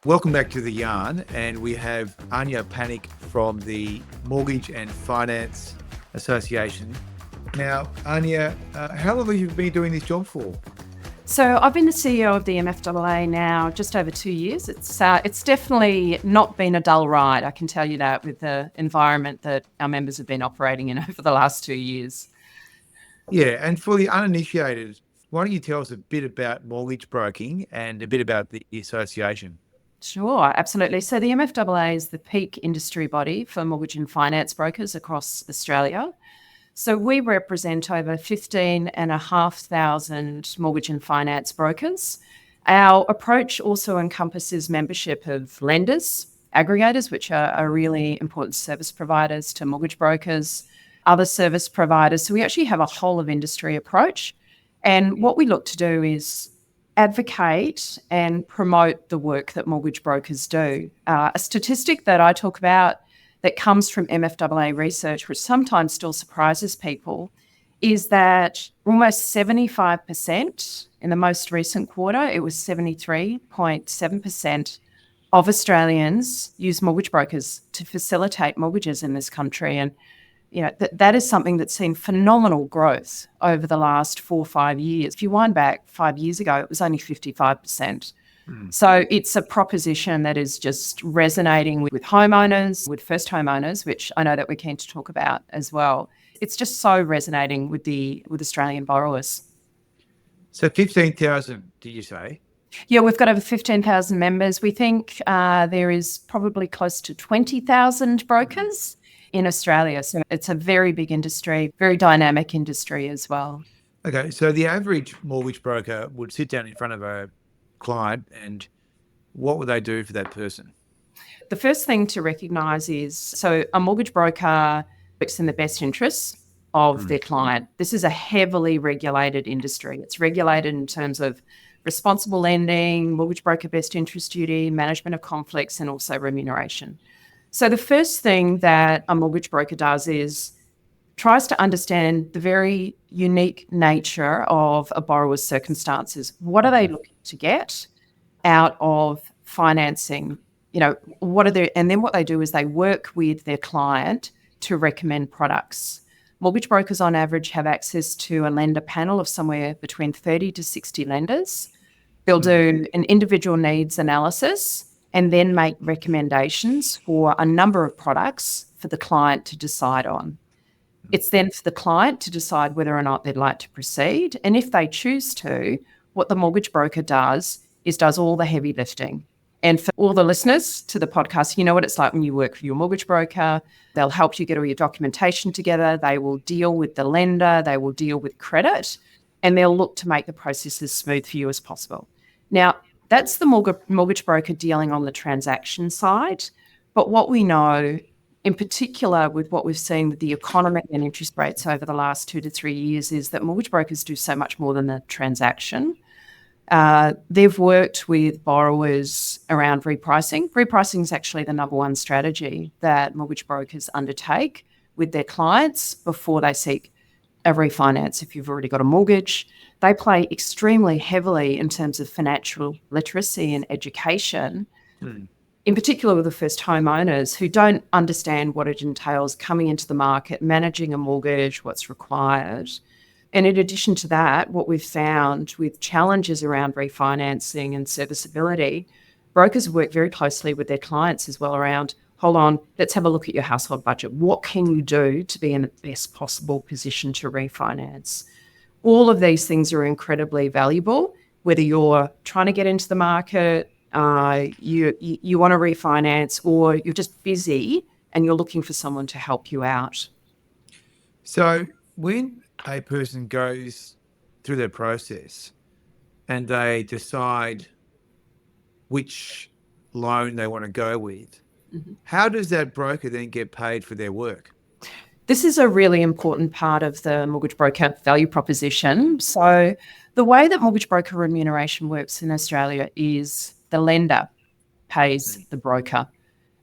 Welcome back to The Yarn, and we have Anja Pannek from the Mortgage and Finance Association. Now, Anja, how long have you been doing this job for? So I've been the CEO of the MFAA now just over 2 years. It's definitely not been a dull ride, I can tell you that, with the environment that our members have been operating in over the last 2 years. Yeah, and for the uninitiated, why don't you tell us a bit about mortgage broking and a bit about the association? Sure, absolutely. So the MFAA is the peak industry body for mortgage and finance brokers across Australia. So we represent over 15,500 mortgage and finance brokers. Our approach also encompasses membership of lenders, aggregators, which are really important service providers to mortgage brokers, other service providers. So we actually have a whole of industry approach. And what we look to do is advocate and promote the work that mortgage brokers do. A statistic that I talk about that comes from MFAA research, which sometimes still surprises people, is that almost 75%, in the most recent quarter, it was 73.7% of Australians use mortgage brokers to facilitate mortgages in this country. And that is something that's seen phenomenal growth over the last 4 or 5 years. If you wind back 5 years ago, it was only 55%. So it's a proposition that is just resonating with homeowners, with first homeowners, which I know that we're keen to talk about as well. It's just so resonating with Australian borrowers. So 15,000, did you say? Yeah, we've got over 15,000 members. We think there is probably close to 20,000 brokers in Australia. So it's a very big industry, very dynamic industry as well. Okay, so the average mortgage broker would sit down in front of a client, and what would they do for that person? The first thing to recognise is, so a mortgage broker works in the best interests of their client. This is a heavily regulated industry. It's regulated in terms of responsible lending, mortgage broker best interest duty, management of conflicts, and also remuneration. So the first thing that a mortgage broker does is tries to understand the very unique nature of a borrower's circumstances. What are they looking to get out of financing? And then what they do is they work with their client to recommend products. Mortgage brokers on average have access to a lender panel of somewhere between 30 to 60 lenders. They'll do an individual needs analysis and then make recommendations for a number of products for the client to decide on. It's then for the client to decide whether or not they'd like to proceed. And if they choose to, what the mortgage broker does is does all the heavy lifting. And for all the listeners to the podcast, you know what it's like when you work for your mortgage broker. They'll help you get all your documentation together. They will deal with the lender. They will deal with credit. And they'll look to make the process as smooth for you as possible. Now, that's the mortgage broker dealing on the transaction side. But what we know, in particular with what we've seen with the economy and interest rates over the last 2 to 3 years, is that mortgage brokers do so much more than the transaction. They've worked with borrowers around repricing. Repricing is actually the number one strategy that mortgage brokers undertake with their clients before they seek a refinance. If you've already got a mortgage, they play extremely heavily in terms of financial literacy and education. In particular with the first homeowners who don't understand what it entails coming into the market, managing a mortgage, what's required. And in addition to that, what we've found with challenges around refinancing and serviceability, brokers work very closely with their clients as well around, hold on, let's have a look at your household budget. What can you do to be in the best possible position to refinance? All of these things are incredibly valuable, whether you're trying to get into the market, you want to refinance, or you're just busy and you're looking for someone to help you out. So when a person goes through their process and they decide which loan they want to go with, how does that broker then get paid for their work? This is a really important part of the mortgage broker value proposition. So the way that mortgage broker remuneration works in Australia is the lender pays the broker.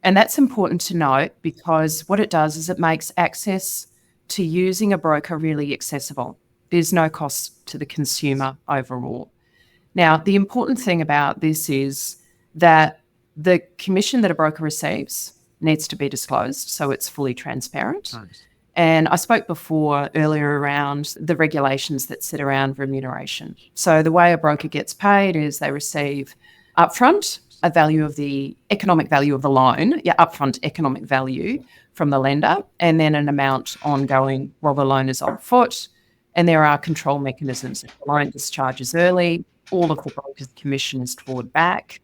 And that's important to note because what it does is it makes access to using a broker really accessible. There's no cost to the consumer overall. Now, the important thing about this is that The commission that a broker receives needs to be disclosed, so it's fully transparent. Nice. And I spoke earlier around the regulations that sit around remuneration. So the way a broker gets paid is they receive upfront a value of the economic value of the loan, upfront economic value from the lender, and then an amount ongoing while the loan is on foot. And there are control mechanisms. If the loan discharges early, all of the broker's commission is toward back.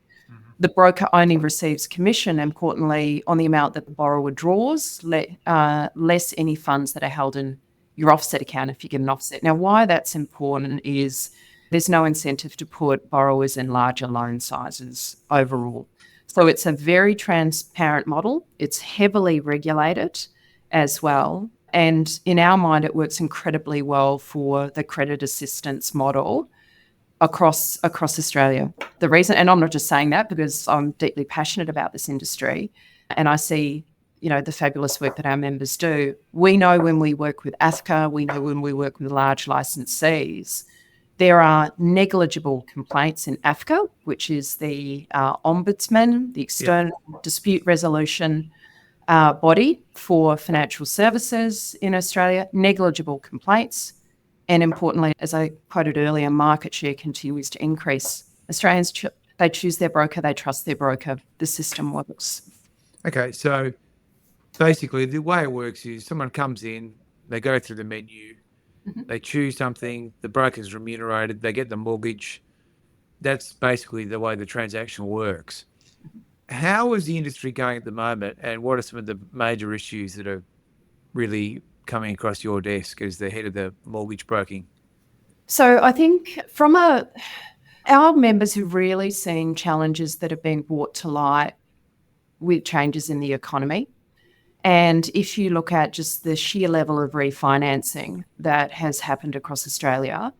The broker only receives commission, importantly, on the amount that the borrower draws, less any funds that are held in your offset account if you get an offset. Now, why that's important is there's no incentive to put borrowers in larger loan sizes overall. So it's a very transparent model. It's heavily regulated as well. And in our mind, it works incredibly well for the credit assistance model across Australia. The reason, and I'm not just saying that because I'm deeply passionate about this industry and I see, the fabulous work that our members do. We know when we work with AFCA, we know when we work with large licensees, there are negligible complaints in AFCA, which is the ombudsman, the external dispute resolution body for financial services in Australia, negligible complaints. And importantly, as I quoted earlier, market share continues to increase. Australians, they choose their broker, they trust their broker. The system works. Okay, so basically the way it works is someone comes in, they go through the menu, they choose something, the broker's remunerated, they get the mortgage. That's basically the way the transaction works. How is the industry going at the moment, and what are some of the major issues that are really coming across your desk as the head of the mortgage broking? So I think our members have really seen challenges that have been brought to light with changes in the economy. And if you look at just the sheer level of refinancing that has happened across Australia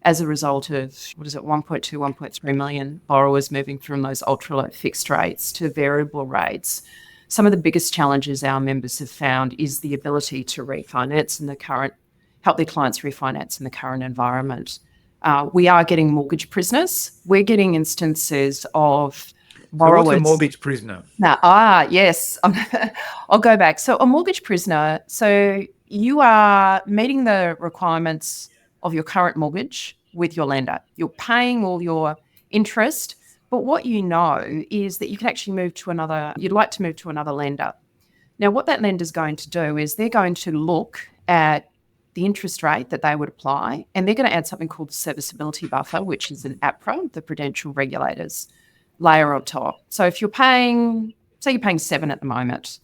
as a result of, 1.2, 1.3 million borrowers moving from those ultra-low fixed rates to variable rates, some of the biggest challenges our members have found is the ability to help their clients refinance in the current environment. We are getting mortgage prisoners. We're getting instances of borrowers. So what's a mortgage prisoner? Yes. I'll go back. So a mortgage prisoner, so you are meeting the requirements of your current mortgage with your lender. You're paying all your interest, but what you know is that you can actually you'd like to move to another lender. Now, what that lender's going to do is they're going to look at the interest rate that they would apply, and they're going to add something called the serviceability buffer, which is an APRA, the prudential regulators, layer on top. So if you're paying 7 at the moment,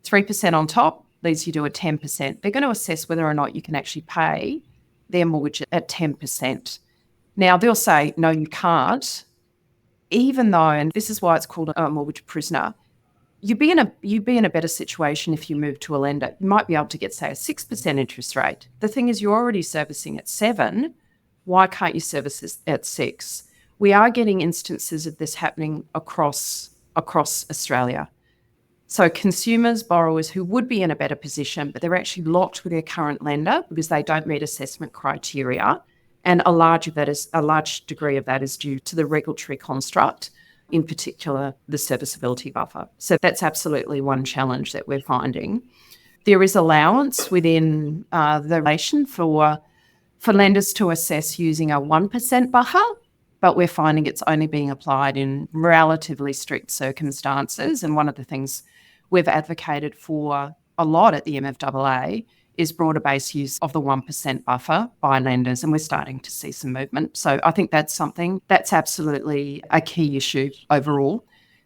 3% on top leads you to a 10%. They're going to assess whether or not you can actually pay their mortgage at 10%. Now, they'll say, no, you can't, even though, and this is why it's called a mortgage prisoner, you'd be in a better situation if you move to a lender. You might be able to get, say, a 6% interest rate. The thing is, you're already servicing at 7. Why can't you service this at 6? We are getting instances of this happening across Australia. So consumers, borrowers who would be in a better position, but they're actually locked with their current lender because they don't meet assessment criteria. And a large degree of that is due to the regulatory construct, in particular, the serviceability buffer. So that's absolutely one challenge that we're finding. There is allowance within the relation for lenders to assess using a 1% buffer, but we're finding it's only being applied in relatively strict circumstances. And one of the things we've advocated for a lot at the MFAA is broader base use of the 1% buffer by lenders, and we're starting to see some movement. So I think that's something that's absolutely a key issue overall.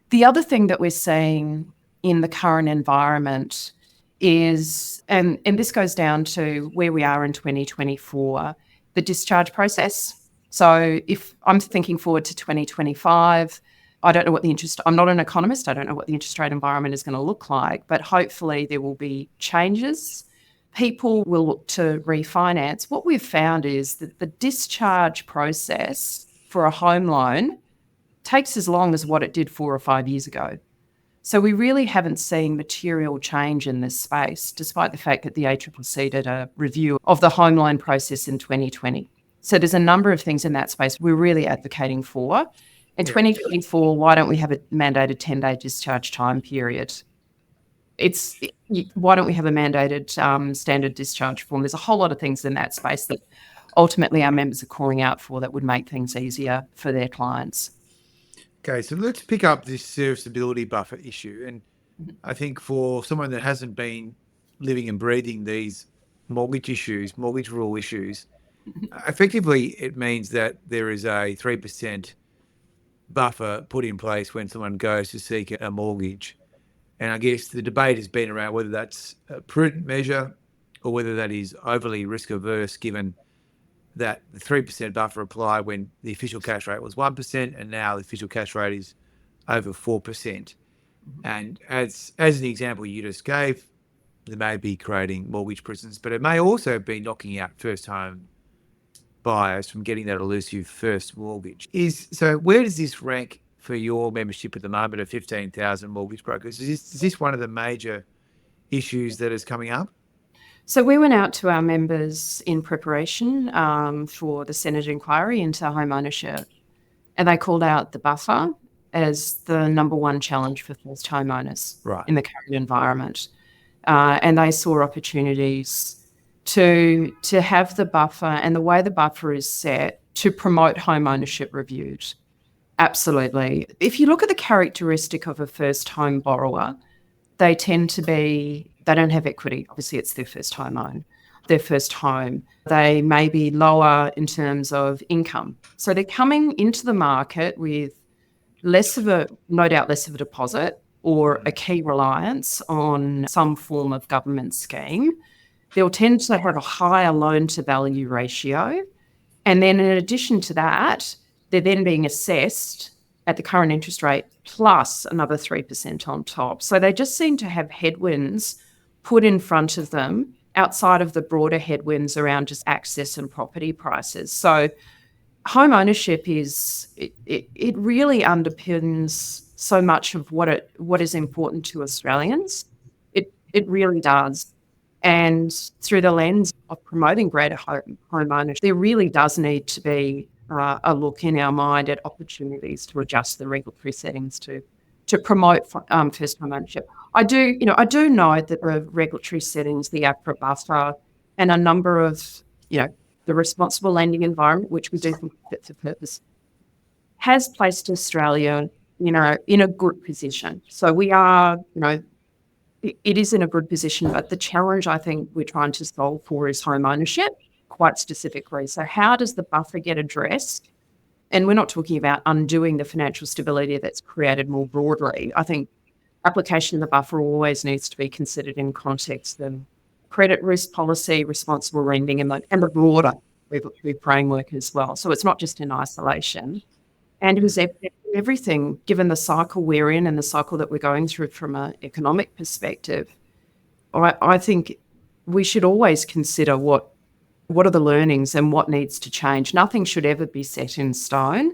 The other thing that we're seeing in the current environment is, and this goes down to where we are in 2024, the discharge process. So if I'm thinking forward to 2025, I don't know I'm not an economist, I don't know what the interest rate environment is going to look like, but hopefully there will be changes. People will look to refinance. What we've found is that the discharge process for a home loan takes as long as what it did 4 or 5 years ago. So we really haven't seen material change in this space, despite the fact that the ACCC did a review of the home loan process in 2020. So there's a number of things in that space we're really advocating for. In Yeah. 2024, why don't we have a mandated 10-day discharge time period? Why don't we have a mandated standard discharge form? There's a whole lot of things in that space that ultimately our members are calling out for that would make things easier for their clients. Okay, so let's pick up this serviceability buffer issue. And Mhm. I think for someone that hasn't been living and breathing these mortgage rule issues, effectively it means that there is a 3% buffer put in place when someone goes to seek a mortgage. And I guess the debate has been around whether that's a prudent measure or whether that is overly risk averse, given that the 3% buffer applied when the official cash rate was 1%, and now the official cash rate is over 4%. And as an example you just gave, they may be creating mortgage prisons, but it may also be knocking out first home buyers from getting that elusive first mortgage. So where does this rank for your membership at the moment of 15,000 mortgage brokers? Is this one of the major issues that is coming up? So we went out to our members in preparation for the Senate inquiry into home ownership, and they called out the buffer as the number one challenge for first homeowners Right. in the current environment. And they saw opportunities to have the buffer and the way the buffer is set to promote home ownership reviews. Absolutely. If you look at the characteristic of a first home borrower, they don't have equity. Obviously, it's their first their first home. They may be lower in terms of income. So they're coming into the market with no doubt less of a deposit or a key reliance on some form of government scheme. They'll tend to have a higher loan to value ratio. And then in addition to that, they're then being assessed at the current interest rate plus another 3% on top. So they just seem to have headwinds put in front of them outside of the broader headwinds around just access and property prices. So home ownership it really underpins so much of what is important to Australians. It really does. And through the lens of promoting greater home ownership, there really does need to be a look in our mind at opportunities to adjust the regulatory settings to promote first home ownership. I do know that the regulatory settings, the APRA buffer, and a number of the responsible lending environment, which we do think fit for purpose, has placed Australia in a good position. So we are, it is in a good position, but the challenge I think we're trying to solve for is home ownership, quite specifically. So how does the buffer get addressed? And we're not talking about undoing the financial stability that's created more broadly. I think application of the buffer always needs to be considered in context of credit risk policy, responsible lending, and the broader regulatory framework as well. So it's not just in isolation. And it was everything, given the cycle we're in and the cycle that we're going through from an economic perspective. I think we should always consider what are the learnings and what needs to change. Nothing should ever be set in stone,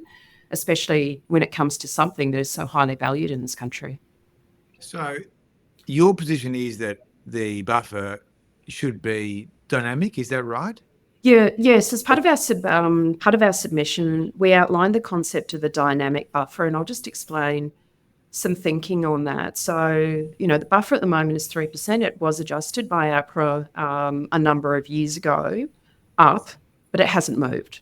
especially when it comes to something that is so highly valued in this country. So your position is that the buffer should be dynamic, is that right? Yes. As part of our submission, we outlined the concept of the dynamic buffer, and I'll just explain some thinking on that. So, the buffer at the moment is 3%. It was adjusted by APRA a number of years ago up, but it hasn't moved.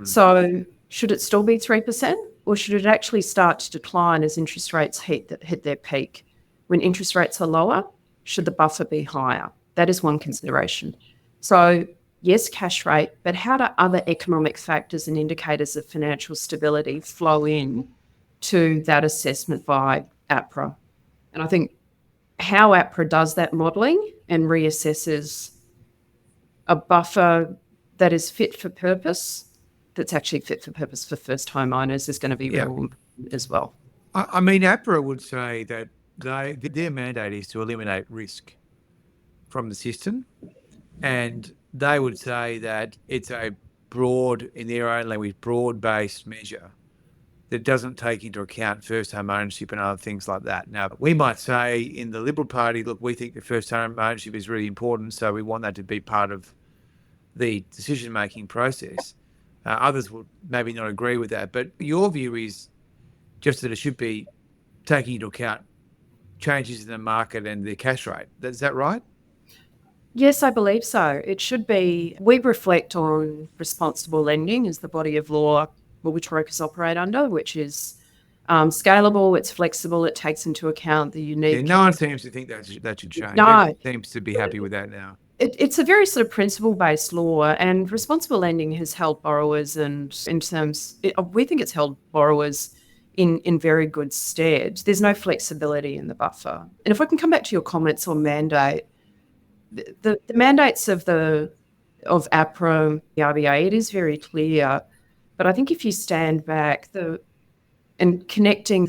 So, should it still be 3%, or should it actually start to decline as interest rates hit their peak? When interest rates are lower, should the buffer be higher? That is one consideration. So, yes, cash rate, but how do other economic factors and indicators of financial stability flow in to that assessment by APRA? And I think how APRA does that modelling and reassesses a buffer that is fit for purpose, that's actually fit for purpose for first homeowners, is going to be real as well. I mean, APRA would say that their mandate is to eliminate risk from the system. And they would say that it's a in their own language, broad-based measure that doesn't take into account first home ownership and other things like that. Now, we might say in the Liberal Party, look, we think the first home ownership is really important, so we want that to be part of the decision-making process. Others will maybe not agree with that, but your view is just that it should be taking into account changes in the market and the cash rate. Is that right? Yes, I believe so. It should be. We reflect on responsible lending as the body of law mortgage brokers operate under, which is scalable, it's flexible, it takes into account the Yeah, unique. no one seems to think that should change. No, Everyone seems to be happy with that now. it's a very sort of principle-based law, and responsible lending has held borrowers, and we think it's held borrowers in very good stead. There's no flexibility in the buffer. And if I can come back to your comments on mandate, the mandates of APRA, the RBA, it is very clear. But I think if you stand back and connecting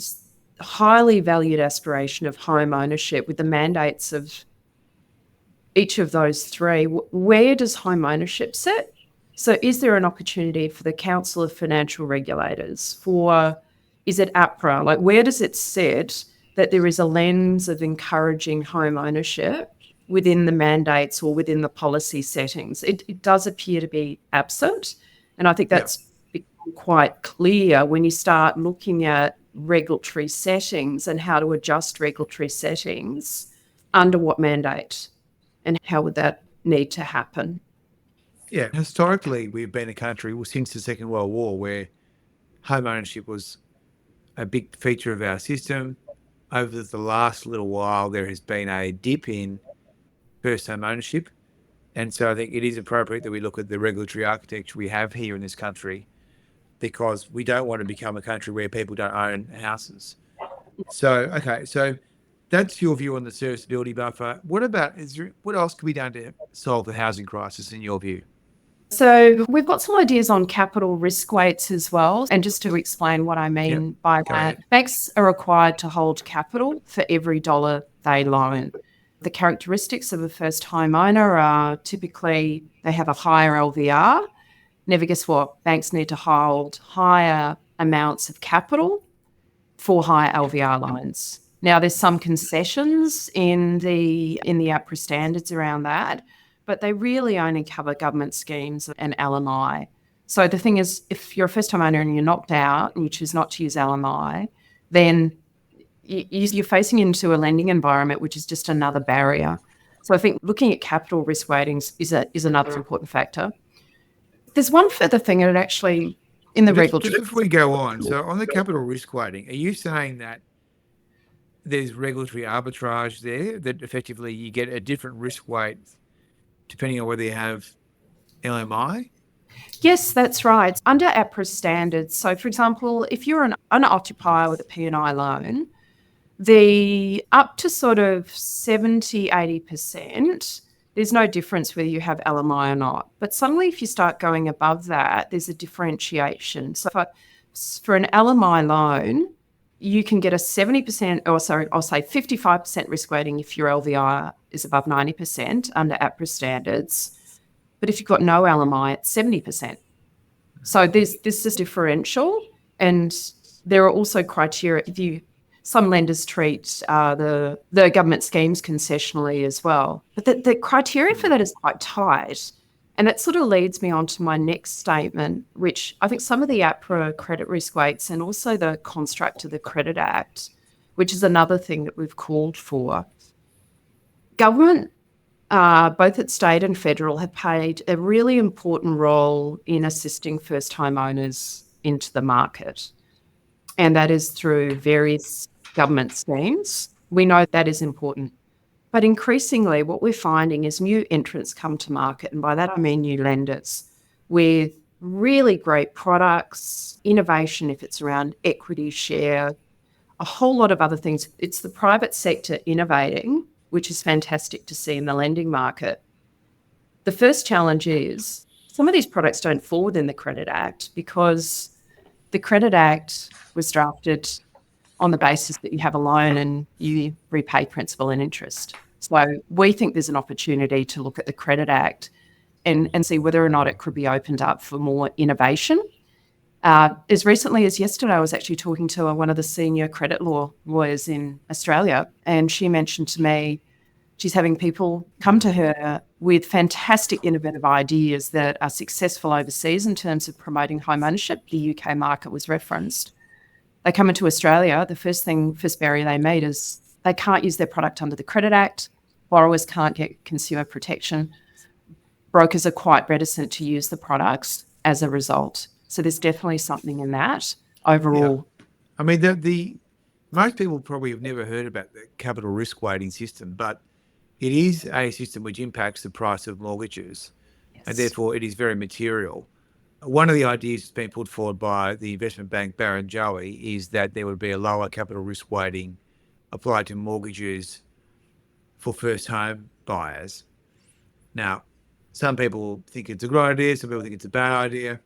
highly valued aspiration of home ownership with the mandates of each of those three, where does home ownership sit? So is there an opportunity for the Council of Financial Regulators, is it APRA? Like, where does it sit that there is a lens of encouraging home ownership within the mandates or within the policy settings? It does appear to be absent. And I think that's become quite clear when you start looking at regulatory settings and how to adjust regulatory settings under what mandate. And how would that need to happen? Yeah, historically, we've been a country, well, since the Second World War, where home ownership was a big feature of our system. Over the last little while, there has been a dip in first home ownership. And so I think it is appropriate that we look at the regulatory architecture we have here in this country, because we don't want to become a country where people don't own houses. So, okay, so that's your view on the serviceability buffer. What else could be done to solve the housing crisis in your view? So we've got some ideas on capital risk weights as well. And just to explain what I mean by that, banks are required to hold capital for every dollar they loan. The characteristics of a first home owner are typically they have a higher LVR. Never guess what? Banks need to hold higher amounts of capital for higher LVR loans. Now, there's some concessions in the APRA standards around that, but they really only cover government schemes and LMI. So the thing is, if you're a first-time owner and you're knocked out and you choose not to use LMI, then you're facing into a lending environment which is just another barrier. So I think looking at capital risk weightings is another important factor. There's one further thing, and it actually in the regulatory. Just before we go on, so on the capital risk weighting, are you saying that there's regulatory arbitrage there, that effectively you get a different risk weight depending on whether you have LMI? Yes, that's right. Under APRA standards, so for example, if you're an owner-occupier with a P&I loan, the up to sort of 70, 80%, there's no difference whether you have LMI or not. But suddenly if you start going above that, there's a differentiation. So for an LMI loan, you can get a 70%, or sorry, I'll say 55% risk weighting if your LVR is above 90% under APRA standards. But if you've got no LMI, it's 70%. So this is differential. And there are also criteria. Some lenders treat the government schemes concessionally as well. But the criteria for that is quite tight. And that sort of leads me on to my next statement, which I think some of the APRA credit risk weights and also the construct of the Credit Act, which is another thing that we've called for. Government, both at state and federal, have played a really important role in assisting first home owners into the market. And that is through various government schemes. We know that is important. But increasingly, what we're finding is new entrants come to market, and by that I mean new lenders, with really great products, innovation if it's around equity share, a whole lot of other things. It's the private sector innovating, which is fantastic to see in the lending market. The first challenge is some of these products don't fall within the Credit Act, because the Credit Act was drafted on the basis that you have a loan and you repay principal and interest. So we think there's an opportunity to look at the Credit Act and see whether or not it could be opened up for more innovation. As recently as yesterday, I was actually talking to one of the senior credit law lawyers in Australia, and she mentioned to me she's having people come to her with fantastic innovative ideas that are successful overseas in terms of promoting home ownership. The UK market was referenced. They come into Australia, the first barrier they meet is they can't use their product under the Credit Act. Borrowers can't get consumer protection. Brokers are quite reticent to use the products as a result. So there's definitely something in that overall. Yeah. I mean, the most people probably have never heard about the capital risk weighting system, but it is a system which impacts the price of mortgages, and therefore it is very material. One of the ideas that's been put forward by the investment bank Barrenjoey is that there would be a lower capital risk weighting applied to mortgages for first home buyers. Now, some people think it's a good idea, some people think it's a bad idea,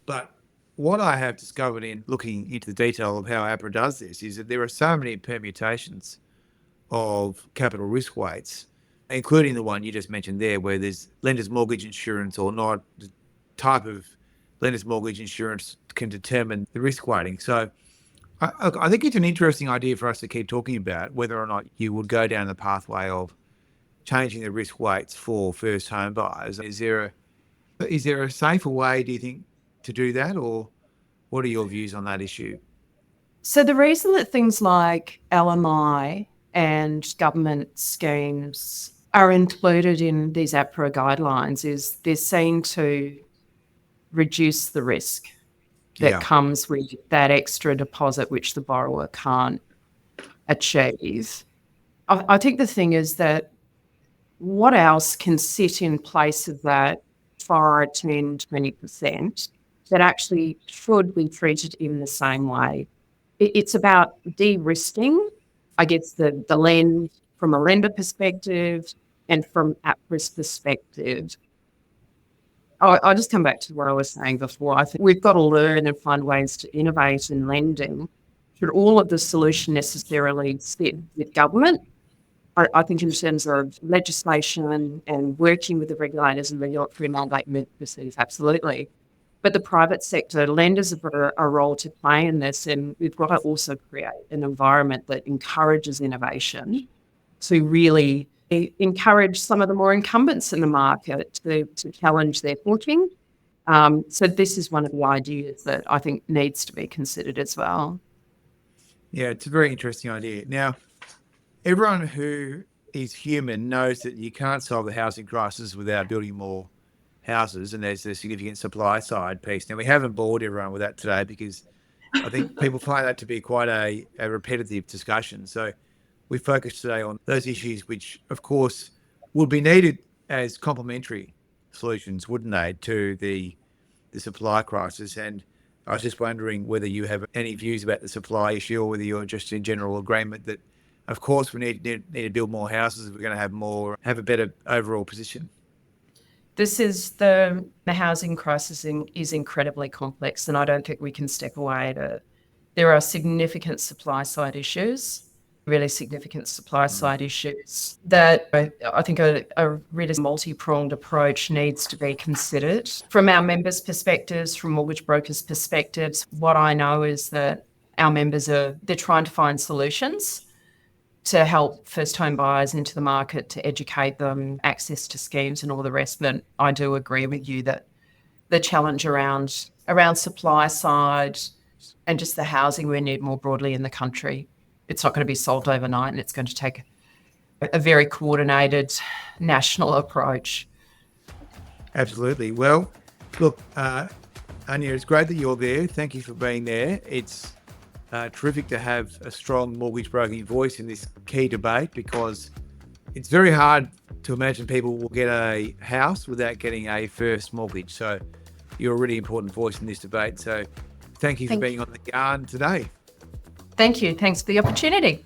but what I have discovered in looking into the detail of how APRA does this is that there are so many permutations of capital risk weights, including the one you just mentioned there, where there's lender's mortgage insurance or not. The type of lender's mortgage insurance can determine the risk weighting. So I think it's an interesting idea for us to keep talking about, whether or not you would go down the pathway of changing the risk weights for first home buyers. Is there a safer way, do you think, to do that, or what are your views on that issue? So the reason that things like LMI and government schemes are included in these APRA guidelines is they're seen to reduce the risk that comes with that extra deposit which the borrower can't achieve. I think the thing is that what else can sit in place of that 5, 10, 20% that actually should be treated in the same way? It's about de-risking, I guess, the lend from a lender perspective and from APRA's perspective. I'll just come back to what I was saying before. I think we've got to learn and find ways to innovate in lending. Should all of the solution necessarily sit with government? I think in terms of legislation and working with the regulators and regulatory mandate pursuits, absolutely. But the private sector, lenders have got a role to play in this, and we've got to also create an environment that encourages innovation to really encourage some of the more incumbents in the market to challenge their footing. So this is one of the ideas that I think needs to be considered as well. Yeah, it's a very interesting idea. Now, everyone who is human knows that you can't solve the housing crisis without building more houses, and there's a significant supply side piece. Now, we haven't bored everyone with that today because I think people find that to be quite a repetitive discussion. So we focused today on those issues which, of course, would be needed as complementary solutions, wouldn't they, to the supply crisis. And I was just wondering whether you have any views about the supply issue, or whether you're just in general agreement that, of course, we need to build more houses if we're going to have a better overall position. This is the housing crisis is incredibly complex, and I don't think we can step away. There are significant supply side issues, really significant supply side issues that I think a really multi-pronged approach needs to be considered. From our members' perspectives, from mortgage brokers' perspectives, what I know is that our members they're trying to find solutions to help first home buyers into the market, to educate them, access to schemes and all the rest. But I do agree with you that the challenge around supply side and just the housing we need more broadly in the country, it's not going to be solved overnight, and it's going to take a very coordinated national approach. Absolutely. Well, look, Anja, it's great that you're there. Thank you for being there. It's terrific to have a strong mortgage broking voice in this key debate, because it's very hard to imagine people will get a house without getting a first mortgage. So you're a really important voice in this debate. So thank you for being on the yarn today. Thank you. Thanks for the opportunity.